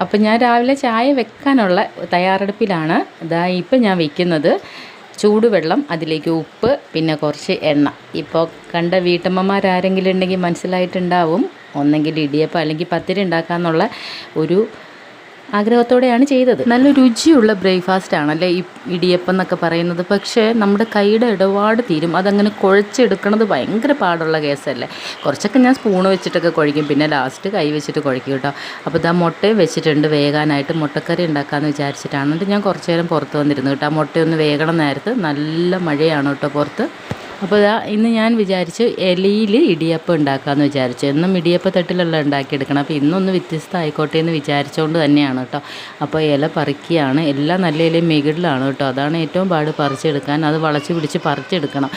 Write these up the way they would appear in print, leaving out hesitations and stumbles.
അപ്പോൾ ഞാൻ രാവിലെ ചായ വെക്കാനുള്ള തയ്യാറെടുപ്പിലാണ്. ഇപ്പം ഞാൻ വെക്കുന്നത് ചൂടുവെള്ളം, അതിലേക്ക് ഉപ്പ്, പിന്നെ കുറച്ച് എണ്ണ. ഇപ്പോൾ കണ്ട വീട്ടമ്മമാരാരെങ്കിലും ഉണ്ടെങ്കിൽ മനസ്സിലായിട്ടുണ്ടാവും, ഒന്നെങ്കിൽ ഇടിയപ്പം അല്ലെങ്കിൽ പത്തിരി ഉണ്ടാക്കാമെന്നുള്ള ഒരു ആഗ്രഹത്തോടെയാണ് ചെയ്തത്. നല്ല രുചിയുള്ള ബ്രേക്ക്ഫാസ്റ്റ് ആണല്ലേ ഈ ഇടിയപ്പം എന്നൊക്കെ പറയുന്നത്. പക്ഷേ നമ്മുടെ കൈയുടെ ഇടപാട് തീരും. അതങ്ങനെ കുഴച്ചെടുക്കണത് ഭയങ്കര പാടുള്ള കേസല്ലേ. കുറച്ചൊക്കെ ഞാൻ സ്പൂണ് വെച്ചിട്ടൊക്കെ കുഴയ്ക്കും, പിന്നെ ലാസ്റ്റ് കൈ വെച്ചിട്ട് കുഴയ്ക്കും കേട്ടോ. അപ്പോൾ മുട്ടയും വെച്ചിട്ടുണ്ട് വേകാനായിട്ട്. മുട്ടക്കറി ഉണ്ടാക്കാമെന്ന് വിചാരിച്ചിട്ടാണ്. എന്നിട്ട് ഞാൻ കുറച്ച് നേരം പുറത്ത് വന്നിരുന്നു കേട്ടോ. മുട്ടയൊന്ന് വേകണം നേരത്ത്. നല്ല മഴയാണ് കേട്ടോ പുറത്ത്. അപ്പോൾ ഇന്ന് ഞാൻ വിചാരിച്ചു ഇലയിൽ ഇടിയപ്പം ഉണ്ടാക്കാമെന്ന് വിചാരിച്ചു. എന്നും ഇടിയപ്പം തട്ടിലെല്ലാം ഉണ്ടാക്കിയെടുക്കണം. അപ്പോൾ ഇന്നൊന്ന് വ്യത്യസ്തമായിക്കോട്ടെ എന്ന് വിചാരിച്ചുകൊണ്ട് തന്നെയാണ് കേട്ടോ. അപ്പോൾ ഇല പറിക്കുകയാണ്. എല്ലാം നല്ല ഇലയും മുകളിലാണ് കേട്ടോ. അതാണ് ഏറ്റവും പാട് പറിച്ചെടുക്കാൻ. അത് വളച്ച് പിടിച്ച് പറിച്ചെടുക്കണം.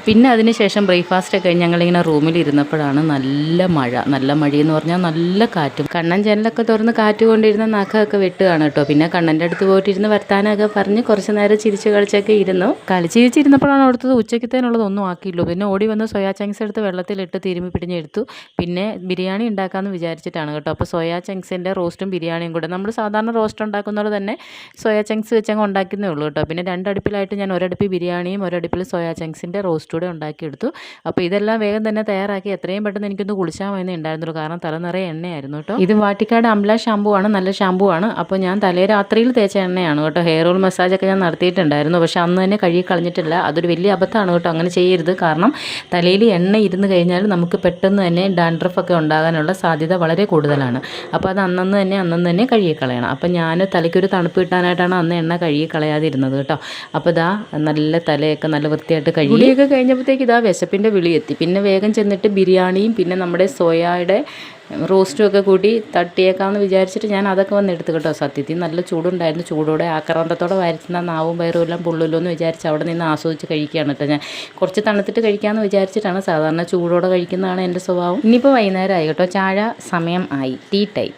പിന്നെ അതിന് ശേഷം ബ്രേക്ക്ഫാസ്റ്റൊക്കെ കഴിഞ്ഞ് ഞങ്ങളിങ്ങനെ റൂമിൽ ഇരുന്നപ്പോഴാണ് നല്ല മഴ. നല്ല മഴയെന്ന് പറഞ്ഞാൽ നല്ല കാറ്റും. കണ്ണൻ ജനലൊക്കെ തുറന്ന് കാറ്റ് കൊണ്ടിരുന്ന നഖമൊക്കെ വെട്ടുകയാണ് കേട്ടോ. പിന്നെ കണ്ണൻ്റെ അടുത്ത് പോയിട്ടിരുന്ന് വർത്താനമൊക്കെ പറഞ്ഞ് കുറച്ച് നേരം ചിരിച്ച് കളിച്ചൊക്കെ ഇരുന്നു. ചിരിച്ചിരുന്നപ്പോഴാണ് അവിടുത്തെ ഉച്ചക്കത്തേനുള്ളതൊന്നും ആക്കിയില്ലോ. പിന്നെ ഓടി വന്ന് സോയാ ചങ്ക്സ് എടുത്ത് വെള്ളത്തിലിട്ട് തിരുമ്മി പിടിഞ്ഞെടുത്തു. പിന്നെ ബിരിയാണി ഉണ്ടാക്കാമെന്ന് വിചാരിച്ചിട്ടാണ് കേട്ടോ. അപ്പോൾ സോയാ ചങ്ക്സിൻ്റെ റോസ്റ്റും ബിരിയാണിയും കൂടെ നമ്മൾ സാധാരണ റോസ്റ്റ് ഉണ്ടാക്കുന്നതുപോലെ തന്നെ സോയാ ചങ്ക്സ് വെച്ചങ്ങ് ഉണ്ടാക്കുന്നേ ഉള്ളൂ കേട്ടോ. പിന്നെ രണ്ടടുപ്പിലായിട്ട് ഞാൻ ഒരടുപ്പിൽ ബിരിയാണിയും ഒരടുപ്പിൽ സോയാ ചങ്ക്സിൻ്റെ റോസ്റ്റ് കൂടെ ഉണ്ടാക്കിയെടുത്തു. അപ്പോൾ ഇതെല്ലാം വേഗം തന്നെ തയ്യാറാക്കി എത്രയും പെട്ടെന്ന് എനിക്കൊന്ന് കുളിച്ചാൽ മതി ഉണ്ടായിരുന്നുള്ളൂ. കാരണം തല നിറയെ എണ്ണയായിരുന്നു കേട്ടോ. ഇത് വാട്ടിക്കാട് അംല ഷാമ്പൂ ആണ്, നല്ല ഷാമ്പൂ ആണ്. അപ്പോൾ ഞാൻ തലേ രാത്രിയിൽ തേച്ച എണ്ണയാണ് കേട്ടോ. ഹെയർ ഓയിൽ മസാജൊക്കെ ഞാൻ നടത്തിയിട്ടുണ്ടായിരുന്നു, പക്ഷേ അന്ന് തന്നെ കഴുകി കളഞ്ഞിട്ടില്ല. അതൊരു വലിയ അബദ്ധമാണ് കേട്ടോ. അങ്ങനെ ചെയ്യരുത്. കാരണം തലയിൽ എണ്ണ ഇരുന്ന് കഴിഞ്ഞാൽ നമുക്ക് പെട്ടെന്ന് തന്നെ ഡാൻഡ്രഫൊക്കെ ഉണ്ടാകാനുള്ള സാധ്യത വളരെ കൂടുതലാണ്. അപ്പോൾ അത് അന്നന്ന് തന്നെ കഴുകി കളയണം. അപ്പോൾ ഞാൻ തലയ്ക്കൊരു തണുപ്പ് കിട്ടാനായിട്ടാണ് അന്ന് എണ്ണ കഴുകി കളയാതിരുന്നത് കേട്ടോ. അപ്പോൾ നല്ല തലയൊക്കെ നല്ല വൃത്തിയായിട്ട് കഴുകിയൊക്കെ കഴിഞ്ഞപ്പോഴത്തേക്ക് വിശപ്പിൻ്റെ വിളി എത്തി. പിന്നെ വേഗം ചെന്നിട്ട് ബിരിയാണിയും പിന്നെ നമ്മുടെ സോയയുടെ റോസ്റ്റും ഒക്കെ കൂട്ടി തട്ടിയേക്കാമെന്ന് വിചാരിച്ചിട്ട് ഞാൻ അതൊക്കെ വന്ന് എടുത്തു കേട്ടോ. സത്യത്തിൽ നല്ല ചൂടുണ്ടായിരുന്നു. ചൂടോടെ ആക്രാന്തത്തോടെ വരച്ചുന്ന നാവും വയറും എല്ലാം പൊള്ളുമല്ലോ എന്ന് വിചാരിച്ച് അവിടെ നിന്ന് ആസ്വദിച്ച് കഴിക്കുകയാണ് കേട്ടോ. ഞാൻ കുറച്ച് തണുത്തിട്ട് കഴിക്കാമെന്ന് വിചാരിച്ചിട്ടാണ്. സാധാരണ ചൂടോടെ കഴിക്കുന്നതാണ് എൻ്റെ സ്വഭാവം. ഇനിയിപ്പോൾ വൈകുന്നേരമായി കേട്ടോ. ചായ സമയം ആയി, ടീ ടൈം.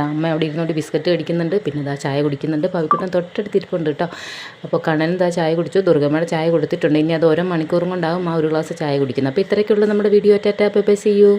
അമ്മ അവിടെ ഇരുന്നോണ്ട് ബിസ്ക്കറ്റ് കഴിക്കുന്നുണ്ട്. പിന്നെ ചായ കുടിക്കുന്നുണ്ട്. പവിക്കുട്ടൻ തൊട്ടടുത്തിരിപ്പുണ്ട് കേട്ടോ. അപ്പോൾ കണ്ണൻ ചായ കുടിച്ചു. ദുർഗമ്മയുടെ ചായ കൊടുത്തിട്ടുണ്ട്. ഇനി അത് ഓരോ മണിക്കൂറും കൊണ്ടാകും ആ ഒരു ഗ്ലാസ് ചായ കുടിക്കുന്നത്. അപ്പോൾ ഇത്രയൊക്കെയുള്ള നമ്മുടെ video. Tata bye bye, see U.